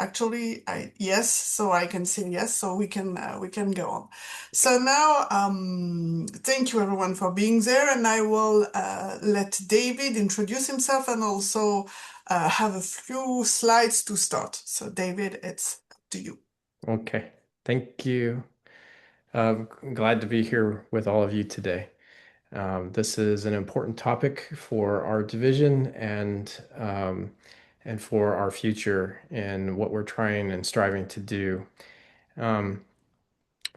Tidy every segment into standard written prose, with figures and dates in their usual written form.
actually, yes, so I can say yes, so we can go on. So now, thank you everyone for being there, and I will let David introduce himself and also have a few slides to start. So David, it's up to you. Okay, thank you. Glad to be here with all of you today. This is an important topic for our division and for our future and what we're trying and striving to do. Um,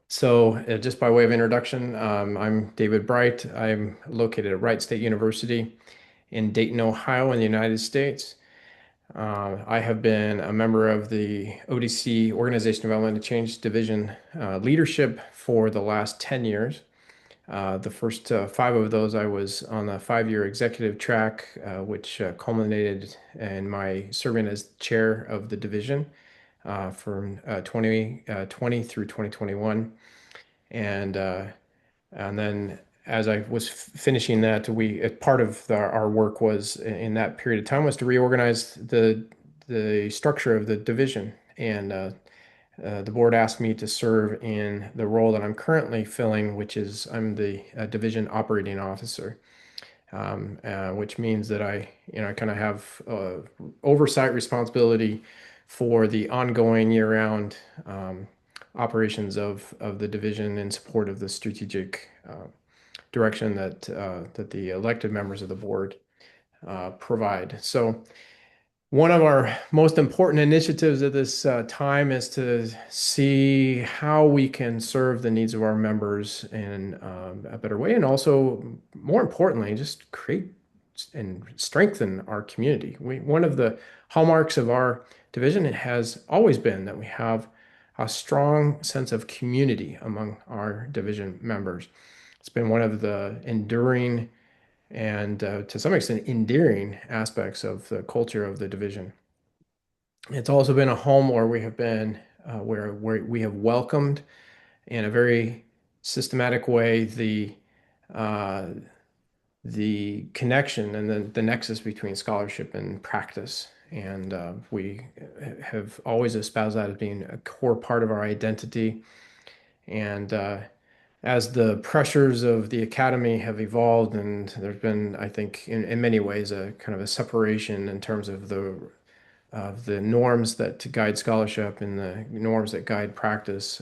just by way of introduction, I'm David Bright. I'm located at Wright State University in Dayton, Ohio, in the United States. I have been a member of the ODC Organization Development and Change Division leadership for the last 10 years. The first five of those, I was on a 5-year executive track, which culminated in my serving as chair of the division from 2020 through 2021. And and then as I was finishing that, part of our work was in that period of time was to reorganize the structure of the division. And the board asked me to serve in the role that I'm currently filling, which is I'm the division operating officer, which means that I kind of have oversight responsibility for the ongoing year-round operations of the division in support of the strategic direction that the elected members of the board provide. So one of our most important initiatives at this time is to see how we can serve the needs of our members in a better way, and also, more importantly, just create and strengthen our community. One of the hallmarks of our division has always been that we have a strong sense of community among our division members. It's been one of the enduring and to some extent endearing aspects of the culture of the division. It's also been a home where we have been where we have welcomed in a very systematic way uh, the connection and the nexus between scholarship and practice. And we have always espoused that as being a core part of our identity. And as the pressures of the academy have evolved, and there's been, I think, in many ways, a kind of a separation in terms of the norms that guide scholarship and the norms that guide practice.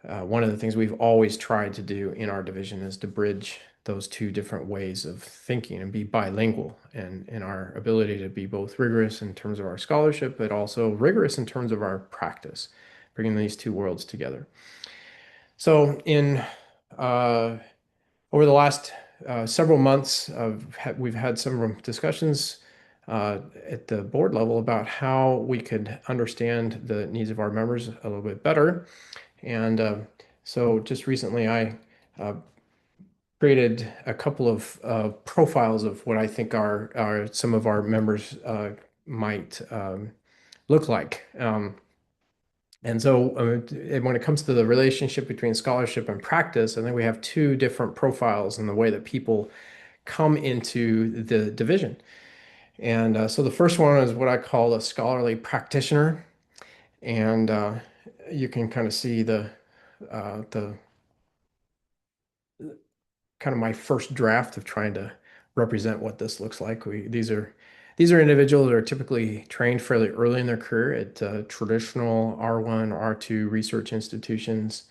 One of the things we've always tried to do in our division is to bridge those two different ways of thinking and be bilingual and in our ability to be both rigorous in terms of our scholarship, but also rigorous in terms of our practice, bringing these two worlds together. So in over the last several months, we've had some discussions at the board level about how we could understand the needs of our members a little bit better. And so just recently, I uh, created a couple of profiles of what I think some of our members might look like. And so when it comes to the relationship between scholarship and practice, I think we have two different profiles in the way that people come into the division. And so the first one is what I call a scholarly practitioner. And you can kind of see the kind of my first draft of trying to represent what this looks like. These are individuals that are typically trained fairly early in their career at traditional R1 or R2 research institutions.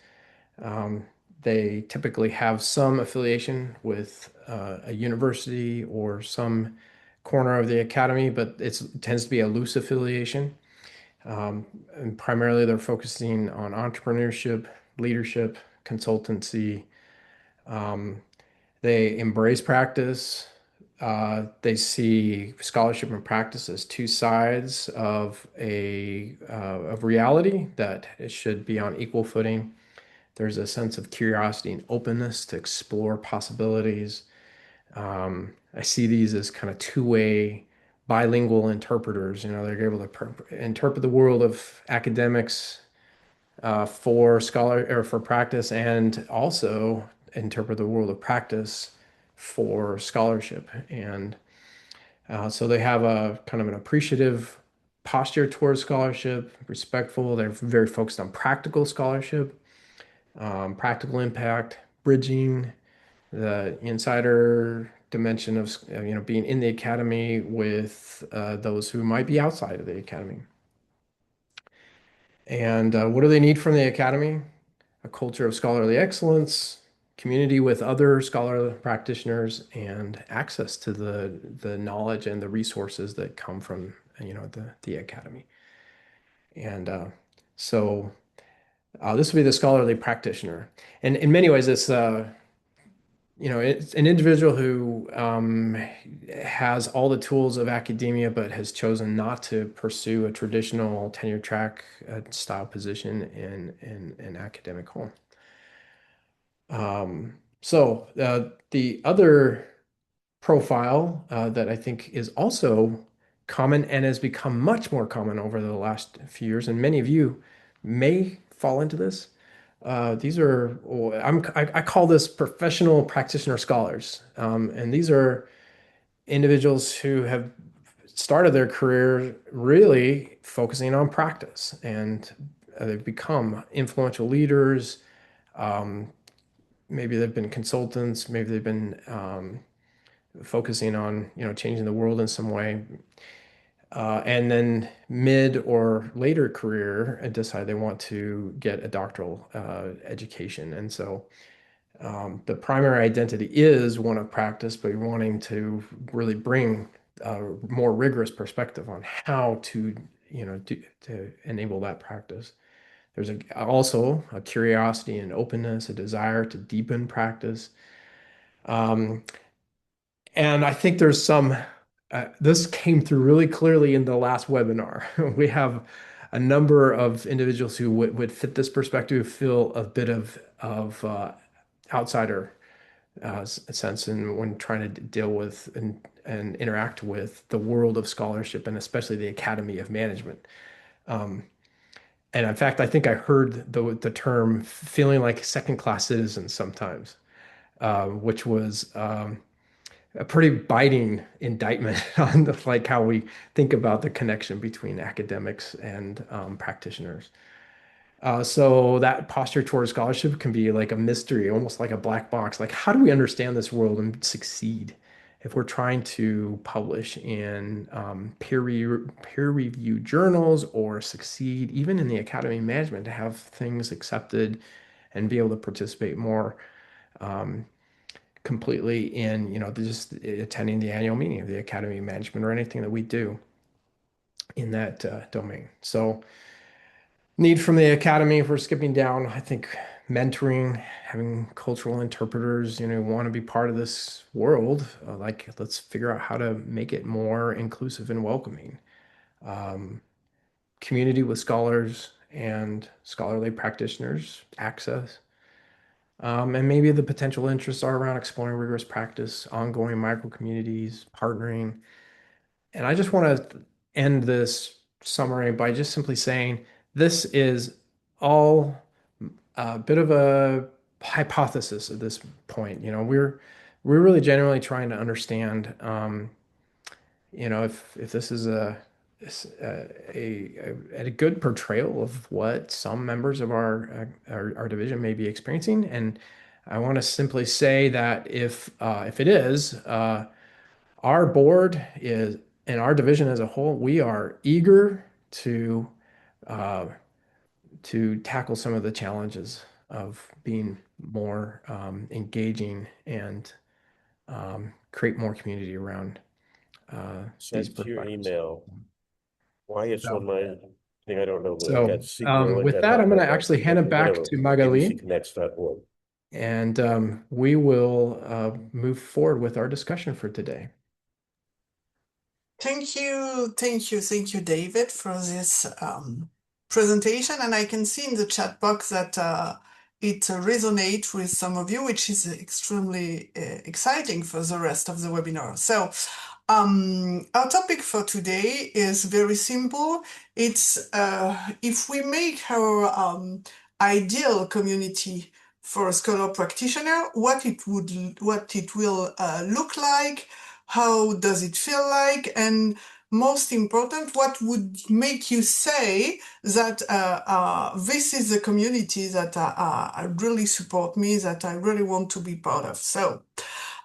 Um, they typically have some affiliation with a university or some corner of the academy, but it tends to be a loose affiliation. And primarily, they're focusing on entrepreneurship, leadership, consultancy. Um, they embrace practice. They see scholarship and practice as two sides of reality that it should be on equal footing. There's a sense of curiosity and openness to explore possibilities. I see these as kind of two-way bilingual interpreters. They're able to interpret the world of academics for scholar or for practice, and also interpret the world of practice for scholarship. And so they have a kind of an appreciative posture towards scholarship, respectful. They're very focused on practical scholarship, practical impact, bridging the insider dimension of being in the academy with those who might be outside of the academy. And what do they need from the academy? A culture of scholarly excellence, community with other scholar practitioners, and access to the knowledge and the resources that come from the academy. And so this would be the scholarly practitioner. And in many ways, it's an individual who has all the tools of academia, but has chosen not to pursue a traditional tenure track style position in an academic home. So the other profile that I think is also common and has become much more common over the last few years, and many of you may fall into this. These are, I call this professional practitioner scholars. And these are individuals who have started their career really focusing on practice, and they've become influential leaders. Maybe they've been consultants, maybe they've been focusing on, changing the world in some way. And then mid or later career and decide they want to get a doctoral education. And so the primary identity is one of practice, but you're wanting to really bring a more rigorous perspective on how to, to enable that practice. There's also a curiosity and openness, a desire to deepen practice. And I think there's this came through really clearly in the last webinar. We have a number of individuals who would fit this perspective, feel a bit of outsider sense and when trying to deal with and interact with the world of scholarship and especially the Academy of Management. And in fact, I think I heard the term feeling like second-class citizens sometimes, which was a pretty biting indictment on like how we think about the connection between academics and practitioners. So that posture towards scholarship can be like a mystery, almost like a black box. Like, how do we understand this world and succeed if we're trying to publish in peer-reviewed journals or succeed even in the academy management to have things accepted and be able to participate more completely in, just attending the annual meeting of the Academy of Management or anything that we do in that domain. So need from the academy, if we're skipping down, I think mentoring, having cultural interpreters, want to be part of this world. Like, let's figure out how to make it more inclusive and welcoming. Community with scholars and scholarly practitioners, access. And maybe the potential interests are around exploring rigorous practice, ongoing micro communities, partnering. And I just want to end this summary by just simply saying this is all a bit of a hypothesis at this point. We're really generally trying to understand, if this is a good portrayal of what some members of our division may be experiencing. And I want to simply say that if it is, our board is and our division as a whole, we are eager uh, to tackle some of the challenges of being more engaging and create more community around these Sent to your perspectives. email. Why it's So, on my thing, I don't know. so That secret link. with that, I'm going to actually hand it back to Magali, abcconnects.org. and we will move forward with our discussion for today. Thank you, David, for this presentation. And I can see in the chat box that it resonates with some of you, which is extremely exciting for the rest of the webinar. So our topic for today is very simple. It's if we make our ideal community for a scholar practitioner, what it will look like, how does it feel like, and most important? What would make you say that this is a community that really support me, that I really want to be part of? So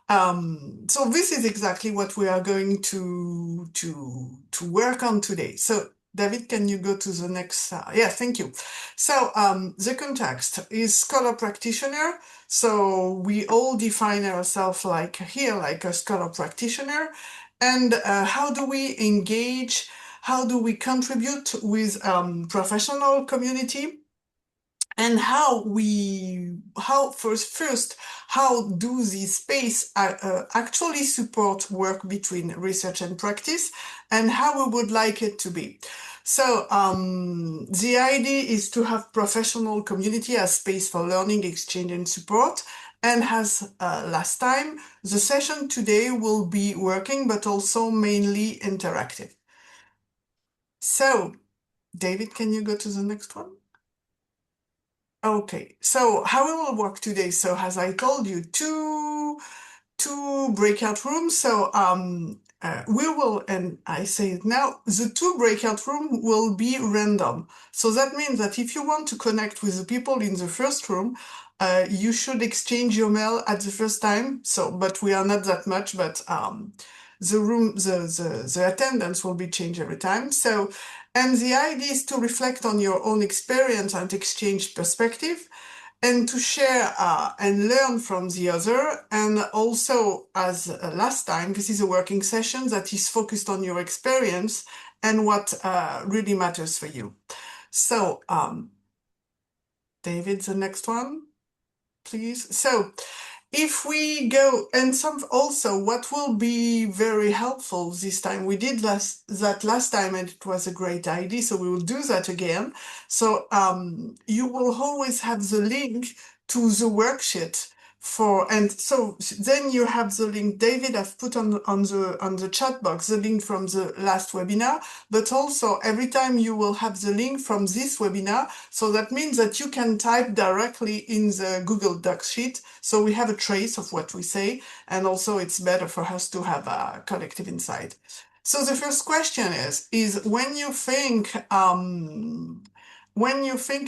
this is exactly what we are going to work on today. So David, can you go to the next? Yeah, thank you. So the context is scholar practitioner. So we all define ourselves like here, like a scholar practitioner. And how do we engage? How do we contribute with professional community? And how do these space actually support work between research and practice, and how we would like it to be. So the idea is to have professional community as space for learning, exchange, and support. And as last time, the session today will be working, but also mainly interactive. So, David, can you go to the next one? Okay, so how it will work today? So as I told you, two breakout rooms. So we will, and I say it now, the two breakout room will be random. So that means that if you want to connect with the people in the first room, you should exchange your mail at the first time. So, but we are not that much, but the attendance will be changed every time. So, and the idea is to reflect on your own experience and exchange perspective, and to share and learn from the other. And also, as last time, this is a working session that is focused on your experience and what really matters for you. So, David, the next one, please. So, if we go, and also what will be very helpful this time, we did that last time and it was a great idea, so we will do that again. So you will always have the link to the worksheet and so then you have the link. David, I've put on the chat box the link from the last webinar, but also every time you will have the link from this webinar. So that means that you can type directly in the Google Docs sheet. So we have a trace of what we say, and also it's better for us to have a collective insight. So the first question is when you think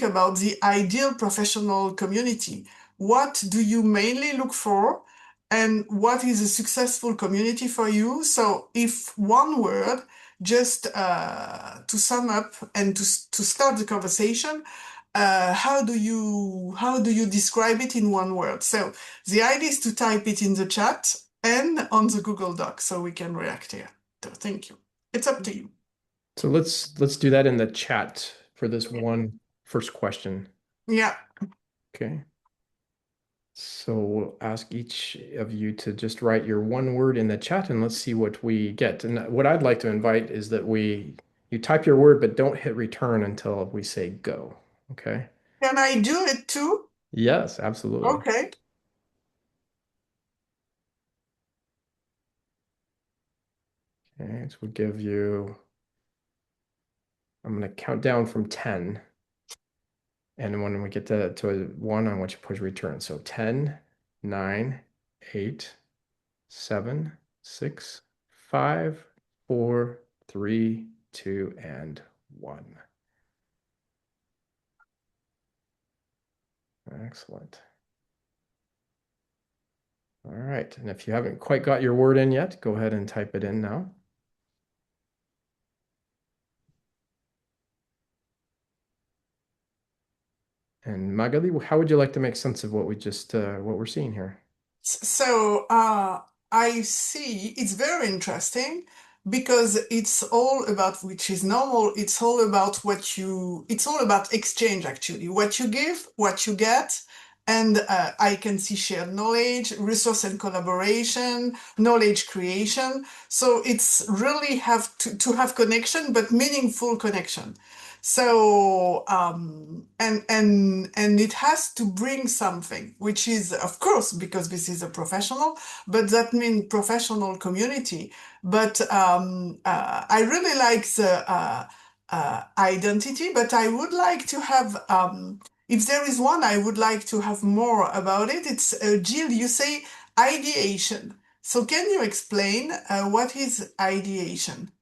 about the ideal professional community, what do you mainly look for, and what is a successful community for you? So if one word, just to sum up and to start the conversation, how do you describe it in one word? So the idea is to type it in the chat and on the Google Doc so we can react here. So thank you. It's up to you. So let's do that in the chat for this one first question. Yeah. Okay. So we'll ask each of you to just write your one word in the chat and let's see what we get. And what I'd like to invite is that you type your word, but don't hit return until we say go. Okay. Can I do it too? Yes, absolutely. Okay. Okay, so we'll give you, I'm going to count down from 10. And when we get to 1, I want you to push return. So 10, 9, 8, 7, 6, 5, 4, 3, 2, and 1. Excellent. All right. And if you haven't quite got your word in yet, go ahead and type it in now. And Magali, how would you like to make sense of what we're seeing here? So I see it's very interesting because it's all about, which is normal, it's all about it's all about exchange actually, what you give, what you get. And I can see shared knowledge, resource and collaboration, knowledge creation. So it's really have to have connection, but meaningful connection. So and it has to bring something, which is, of course, because this is a professional, but that means professional community. But I really like the identity, but I would like to have, if there is one, I would like to have more about it. It's Jill, you say ideation. So can you explain what is ideation?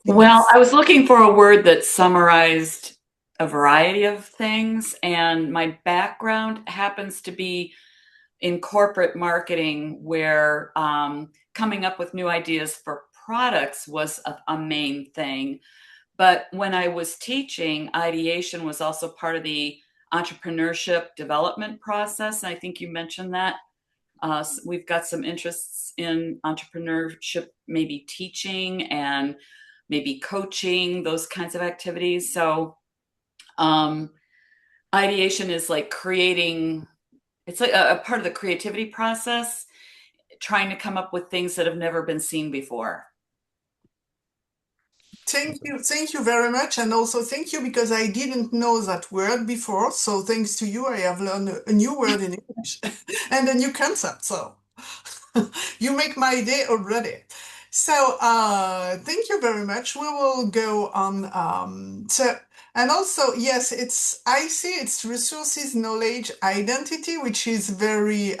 Well, I was looking for a word that summarized a variety of things, and my background happens to be in corporate marketing, where coming up with new ideas for products was a main thing. But when I was teaching, ideation was also part of the entrepreneurship development process. And I think you mentioned that. We've got some interests in entrepreneurship, maybe teaching and maybe coaching, those kinds of activities. So ideation is like creating, it's like a part of the creativity process, trying to come up with things that have never been seen before. Thank you very much, and also thank you because I didn't know that word before. So thanks to you, I have learned a new word in English and a new concept. So you make my day already. So thank you very much. We will go on. And also, yes, I see it's resources, knowledge, identity, which is very,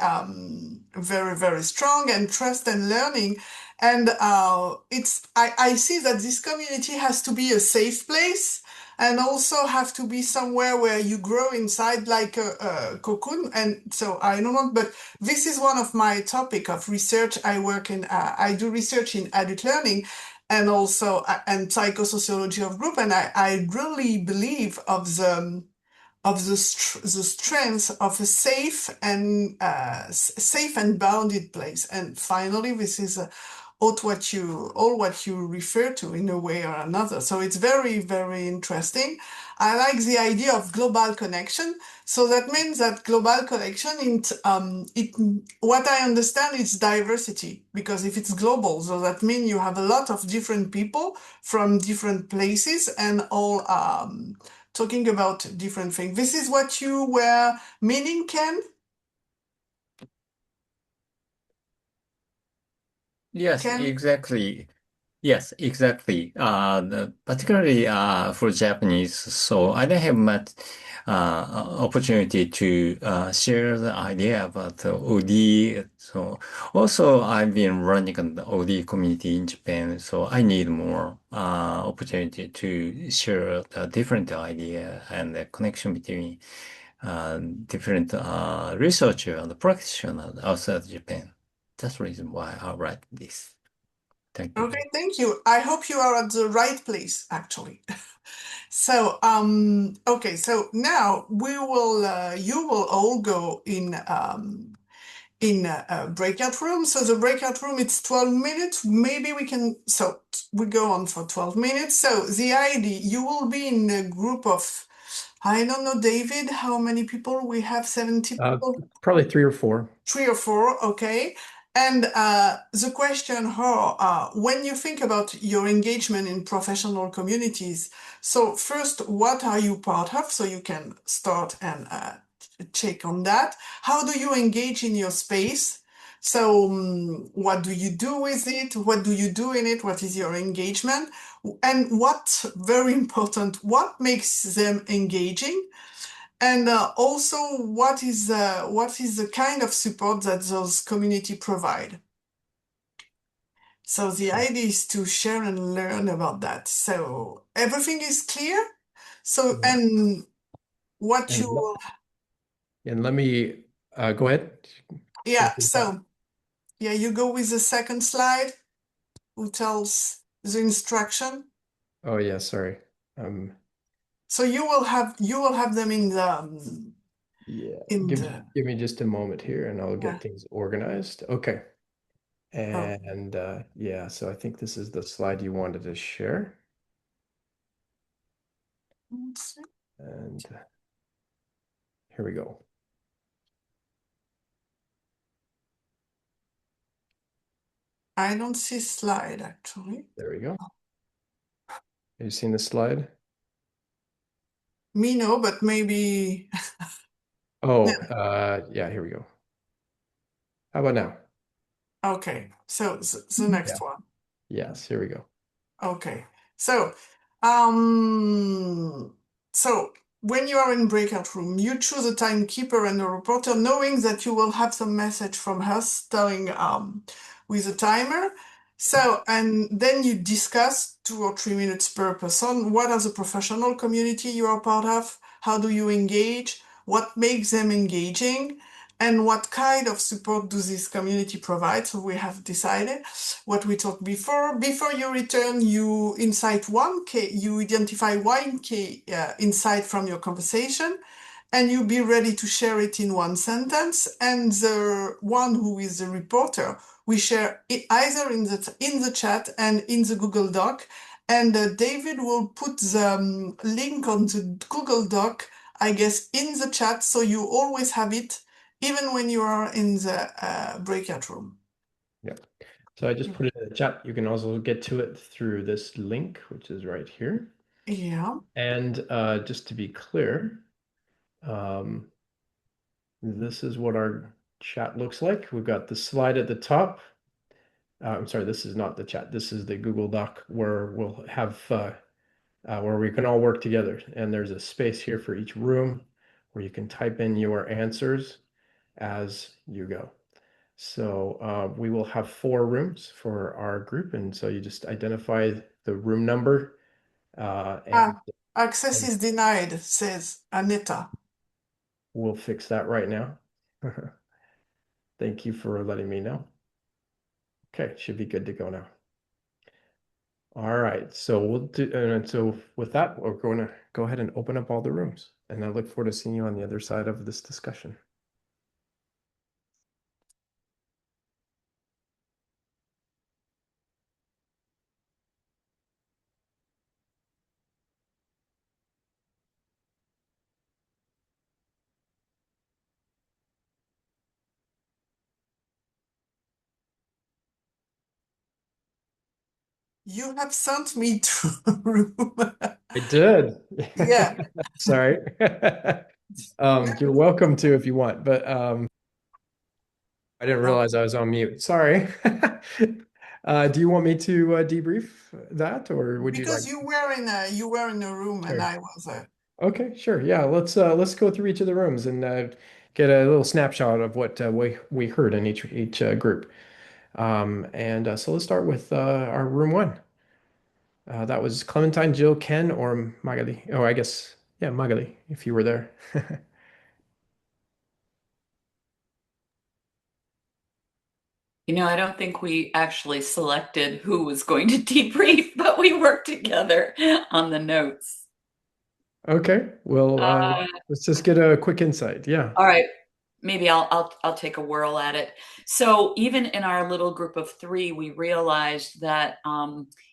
very strong, and trust and learning. And I see that this community has to be a safe place, and also have to be somewhere where you grow inside like a cocoon. And so I don't know, but this is one of my topic of research. I do research in adult learning, and also and psychosociology of group. And I really believe of the strength of a safe and bounded place. And finally, this is all what you refer to in a way or another. So it's very interesting. I like the idea of global connection. So that means that global connection, what I understand is diversity, because if it's global, so that means you have a lot of different people from different places and all talking about different things. This is what you were meaning, Ken? Yes, Ken? exactly. Yes, exactly. Particularly for Japanese, so I don't have much opportunity to share the idea about the OD. So also, I've been running an OD community in Japan, so I need more opportunity to share the different idea and the connection between different researcher and practitioner outside Japan. That's the reason why I write this. Thank you. Okay, thank you. I hope you are at the right place, actually. So, okay, so now you will all go in a breakout room. So the breakout room, it's 12 minutes. Maybe we go on for 12 minutes. So the idea, you will be in a group of, I don't know, David, how many people we have? 70 people? Probably 3 or 4. 3 or 4, okay. And the question, when you think about your engagement in professional communities, so first, what are you part of? So you can start and check on that. How do you engage in your space? So what do you do with it? What do you do in it? What is your engagement? And very important, what makes them engaging? And also, what is the kind of support that those community provide? So the idea is to share and learn about that. So everything is clear. So Yeah. and what you And let me go ahead. yeah. So yeah, you go with the second slide, who tells the instruction. Oh yeah, sorry. So you will have them in Yeah, the give me just a moment here and I'll yeah. get things organized. Okay. And yeah, so I think this is the slide you wanted to share. And here we go. I don't see slide actually. There we go. Have you seen the slide? Me no, but maybe. Oh, yeah, here we go. How about now? Okay, so the next one. Yes, here we go. Okay, so um, so when you are in breakout room, you choose a timekeeper and a reporter, knowing that you will have some message from us telling with a timer. So, and then you discuss 2 or 3 minutes per person. What are the professional community you are part of? How do you engage? What makes them engaging? And what kind of support do this community provide? So we have decided what we talked before. Before you return, you incite one you identify one key insight from your conversation, and you be ready to share it in 1 sentence. And the one who is the reporter, we share it either in the chat and in the Google Doc. And David will put the link on the Google Doc, I guess, in the chat, so you always have it, even when you are in the breakout room. Yeah. So I just put it in the chat. You can also get to it through this link, which is right here. Yeah. And just to be clear, this is what our chat looks like. We've got the slide at the top. I'm sorry, this is not the chat. This is the Google Doc where we'll have where we can all work together. And there's a space here for each room where you can type in your answers as you go. So we will have 4 rooms for our group. And so you just identify the room number. And access is denied, says Anita. We'll fix that right now. Thank you for letting me know. Okay, should be good to go now. All right, so we'll do, and so with that, we're going to go ahead and open up all the rooms, and I look forward to seeing you on the other side of this discussion. You have sent me to a room. I did. Yeah. Sorry. You're welcome to if you want, but I didn't realize I was on mute. Sorry. Do you want me to debrief that, or would you like? Because you were in a room and I was Okay, sure. Yeah, let's go through each of the rooms and get a little snapshot of what we heard in each group. So let's start with our room 1. That was Clementine, Jill, Ken, or Magali. Oh, I guess, yeah, Magali, if you were there. You know, I don't think we actually selected who was going to debrief, but we worked together on the notes. Okay, well, let's just get a quick insight. Yeah. All right. Maybe I'll take a whirl at it. So even in our little group of 3, we realized that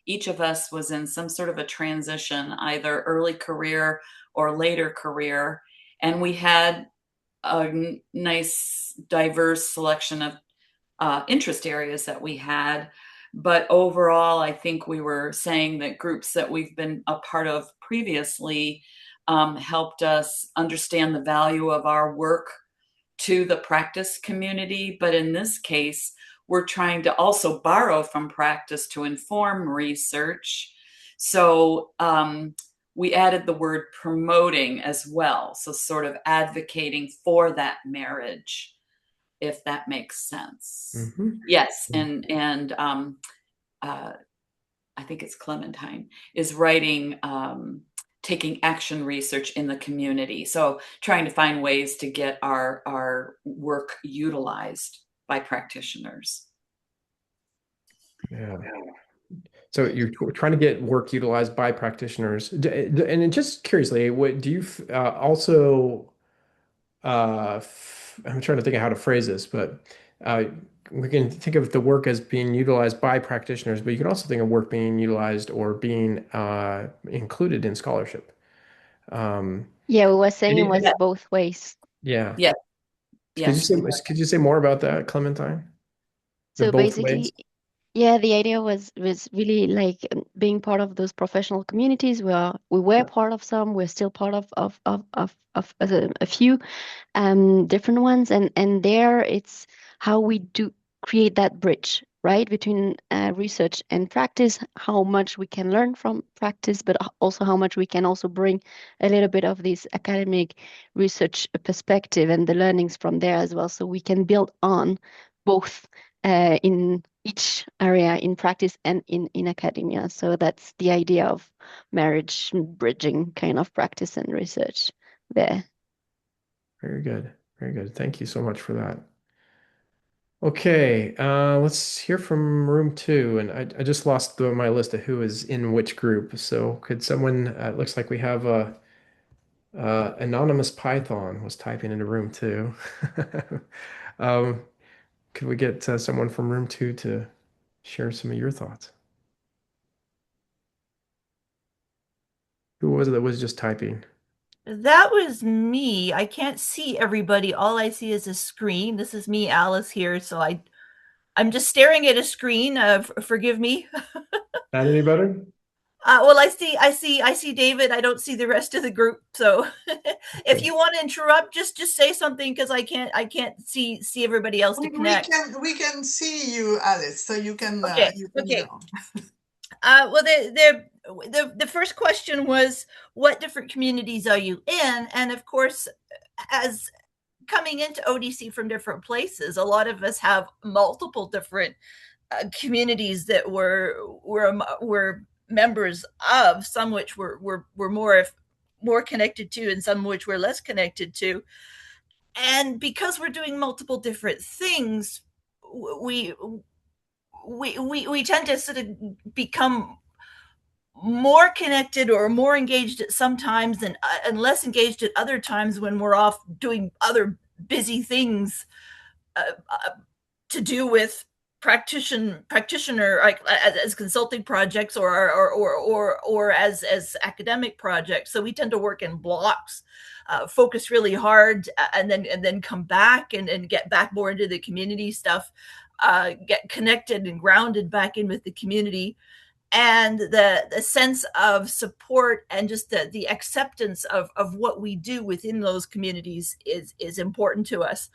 each of us was in some sort of a transition, either early career or later career. And we had a nice, diverse selection of interest areas that we had. But overall, I think we were saying that groups that we've been a part of previously helped us understand the value of our work to the practice community. But in this case, we're trying to also borrow from practice to inform research. So we added the word promoting as well. So sort of advocating for that marriage, if that makes sense. Mm-hmm. Yes, and I think it's Clementine is writing taking action research in the community. So trying to find ways to get our work utilized by practitioners. Yeah. So you're trying to get work utilized by practitioners. And just curiously, what do you also, I'm trying to think of how to phrase this, but we can think of the work as being utilized by practitioners, but you can also think of work being utilized or being included in scholarship. Yeah, we were saying it was both ways. Yeah. Yeah. Could you say more about that, Clementine? So basically, yeah, the idea was really like being part of those professional communities where we were part of some, we're still part of a few different ones, and there it's how we do create that bridge, right, between research and practice, how much we can learn from practice, but also how much we can also bring a little bit of this academic research perspective and the learnings from there as well, so we can build on both in each area in practice and in academia. So that's the idea of marriage bridging kind of practice and research there. Very good. Very good. Thank you so much for that. Okay, let's hear from room 2. And I just lost my list of who is in which group. So could someone, it looks like we have Anonymous Python was typing into room 2. Could we get someone from room 2 to share some of your thoughts? Who was it that was just typing? That was me. I can't see everybody. All I see is a screen. This is me, Alice, here. So I'm just staring at a screen. Forgive me. Not any better? Well, I see David. I don't see the rest of the group. So if you want to interrupt, just say something, because I can't see everybody else to connect. We can see you, Alice. So you can. Okay. Go. Well, the first question was, what different communities are you in? And of course, as coming into ODC from different places, a lot of us have multiple different communities that we're members of, some which we're more connected to, and some which we're less connected to. And because we're doing multiple different things, we tend to sort of become more connected or more engaged at some times and less engaged at other times when we're off doing other busy things to do with practitioner like as consulting projects or as academic projects. So we tend to work in blocks, focus really hard, and then come back and get back more into the community stuff, get connected and grounded back in with the community. And the sense of support and just the acceptance of what we do within those communities is important to us.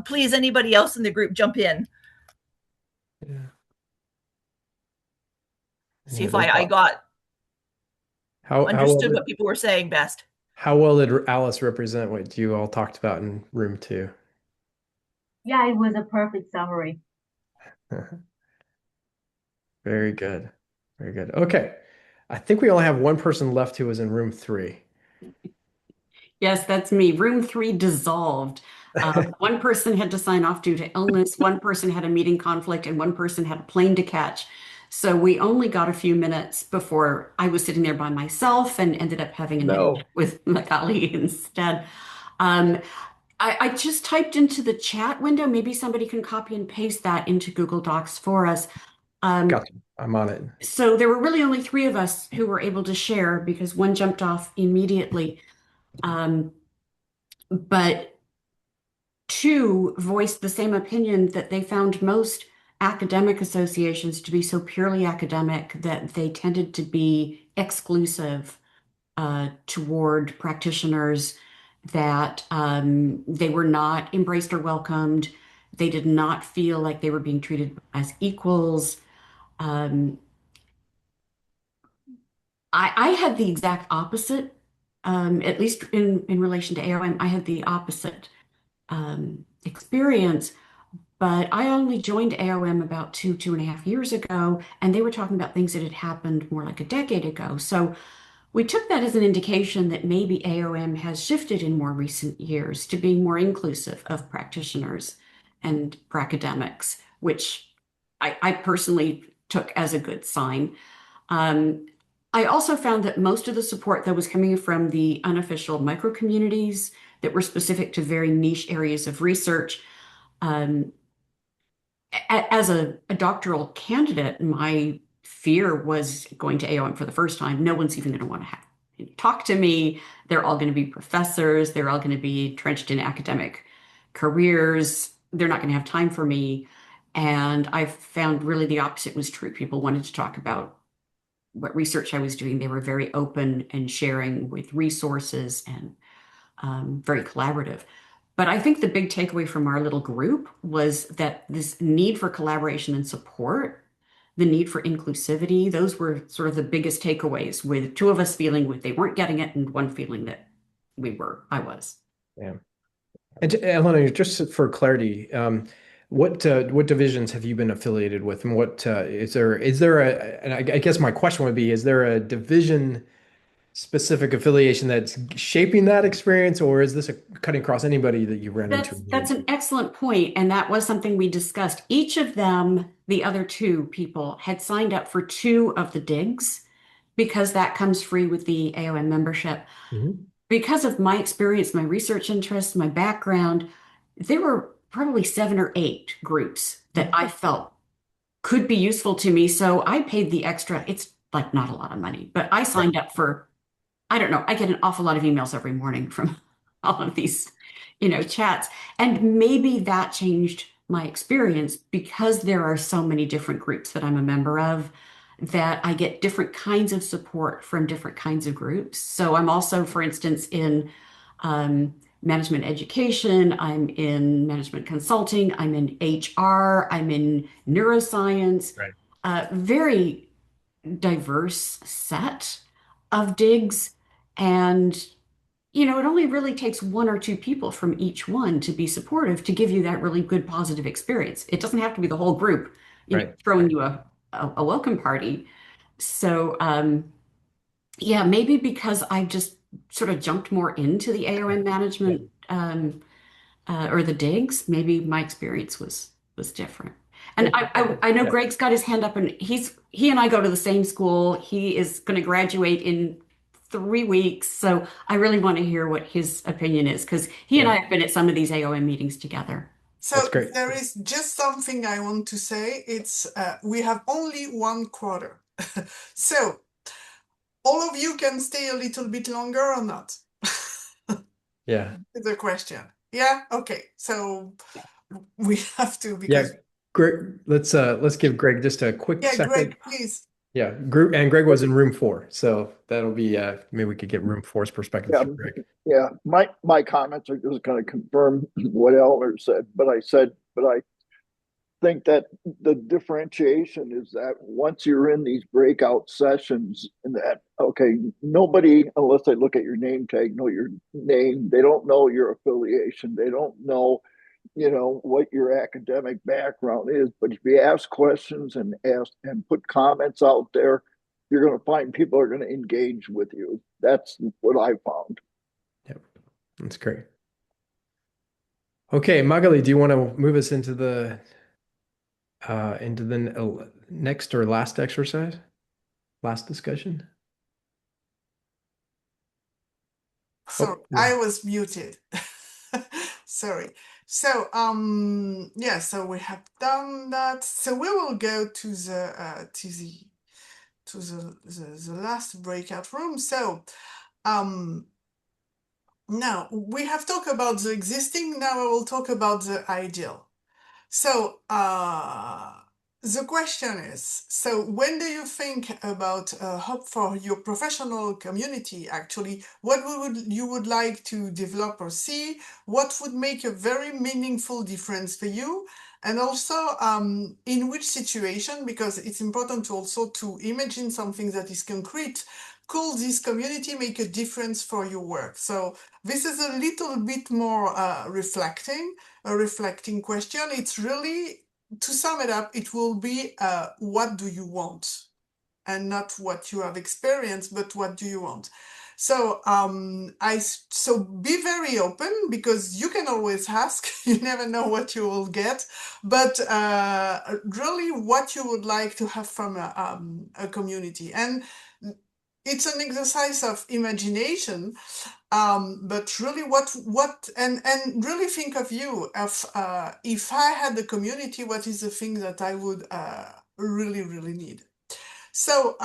Please, anybody else in the group, jump in. Yeah. See if I got understood what people were saying best. How well did Alice represent what you all talked about in room 2? Yeah, it was a perfect summary. Very good. Very good. Okay. I think we only have one person left who was in room 3. Yes, that's me. Room 3 dissolved. One person had to sign off due to illness, one person had a meeting conflict, and one person had a plane to catch. So we only got a few minutes before I was sitting there by myself and ended up having a meeting with Magali instead. I just typed into the chat window. Maybe somebody can copy and paste that into Google Docs for us. Gotcha. I'm on it. So there were really only 3 of us who were able to share because one jumped off immediately. But 2 voiced the same opinion, that they found most academic associations to be so purely academic that they tended to be exclusive toward practitioners, that they were not embraced or welcomed. They did not feel like they were being treated as equals. I had the exact opposite, at least in relation to AOM. I had the opposite experience, but I only joined AOM about 2.5 years ago, and they were talking about things that had happened more like a decade ago. So we took that as an indication that maybe AOM has shifted in more recent years to being more inclusive of practitioners and academics, which I personally took as a good sign. I also found that most of the support that was coming from the unofficial micro communities that were specific to very niche areas of research. As a doctoral candidate, my fear was going to AOM for the first time. No one's even going to want to talk to me. They're all going to be professors. They're all going to be entrenched in academic careers. They're not going to have time for me. And I found really the opposite was true. People wanted to talk about what research I was doing. They were very open and sharing with resources and very collaborative. But I think the big takeaway from our little group was that this need for collaboration and support, the need for inclusivity, those were sort of the biggest takeaways, with 2 of us feeling they weren't getting it and one feeling that I was. Yeah. And Elena, just for clarity, what divisions have you been affiliated with, and what is there a, and I guess my question would be, is there a division specific affiliation that's shaping that experience, or is this a cutting across anybody that you ran into? That's an excellent point, and that was something we discussed. Each of them, the other two people, had signed up for 2 of the digs because that comes free with the AOM membership. Mhm. Because of my experience, my research interests, my background, there were probably 7 or 8 groups that I felt could be useful to me. So I paid the extra. It's like not a lot of money, but I signed up for, I don't know, I get an awful lot of emails every morning from all of these, chats. And maybe that changed my experience because there are so many different groups that I'm a member of that I get different kinds of support from different kinds of groups. So I'm also, for instance, in management education, I'm in management consulting, I'm in HR, I'm in neuroscience, very diverse set of digs. And, it only really takes 1 or 2 people from each one to be supportive to give you that really good positive experience. It doesn't have to be the whole group, throwing you a welcome party. So, yeah, maybe because I just sort of jumped more into the AOM management or the digs, maybe my experience was different. And I know Greg's got his hand up, and he and I go to the same school. He is going to graduate in 3 weeks, so I really want to hear what his opinion is, because he and I have been at some of these AOM meetings together. So there is just something I want to say. It's we have only 1 quarter. So all of you can stay a little bit longer or not? Yeah. The question. Yeah. Okay. So we have to, because Greg, let's give Greg just a quick second. Greg, please. Yeah, Greg was in room 4, so that'll be maybe we could get room 4's perspective from Greg. Yeah, my comments are just going to confirm what Eleanor said, but I think that the differentiation is that once you're in these breakout sessions, and that, okay, nobody, unless they look at your name tag, know your name. They don't know your affiliation. They don't know, what your academic background is. But if you ask questions and put comments out there, you're going to find people are going to engage with you. That's what I found. Yep, that's great. Okay, Magali, do you want to move us into the next or last exercise, last discussion? Sorry, I was muted. Sorry. So yeah, so we have done that. So we will go to the last breakout room. So now we have talked about the existing. Now I will talk about the ideal. So the question is, so when do you think about hub for your professional community? Actually, what you would like to develop or see? What would make a very meaningful difference for you? And also, in which situation, because it's important to also to imagine something that is concrete. Could this community make a difference for your work? So this is a little bit more a reflecting question. It's really, to sum it up, it will be what do you want? And not what you have experienced, but what do you want? So so be very open, because you can always ask. You never know what you will get, but really what you would like to have from a community. And it's an exercise of imagination, but really and really think of you of if I had a community, what is the thing that I would really need? So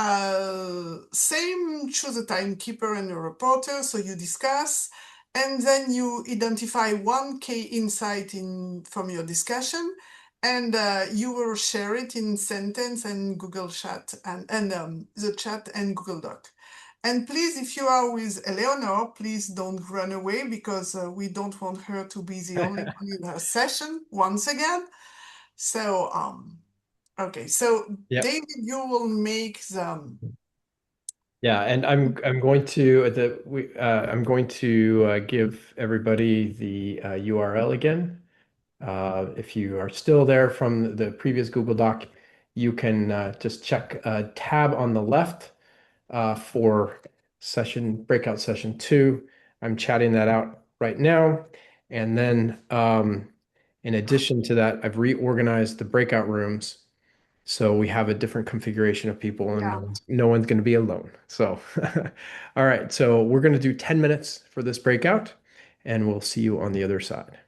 same, choose a timekeeper and a reporter, so you discuss, and then you identify 1 key insight from your discussion, and you will share it in sentence and Google Chat and the chat and Google Doc. And please, if you are with Eleanor, please don't run away, because we don't want her to be the only one in her session once again. So okay, so David, you will make them. Yeah, and I'm going to give everybody the URL again. If you are still there from the previous Google Doc, you can just check a tab on the left for breakout session 2. I'm chatting that out right now. And then in addition to that, I've reorganized the breakout rooms. So we have a different configuration of people and no one's going to be alone. So, all right. So we're going to do 10 minutes for this breakout and we'll see you on the other side.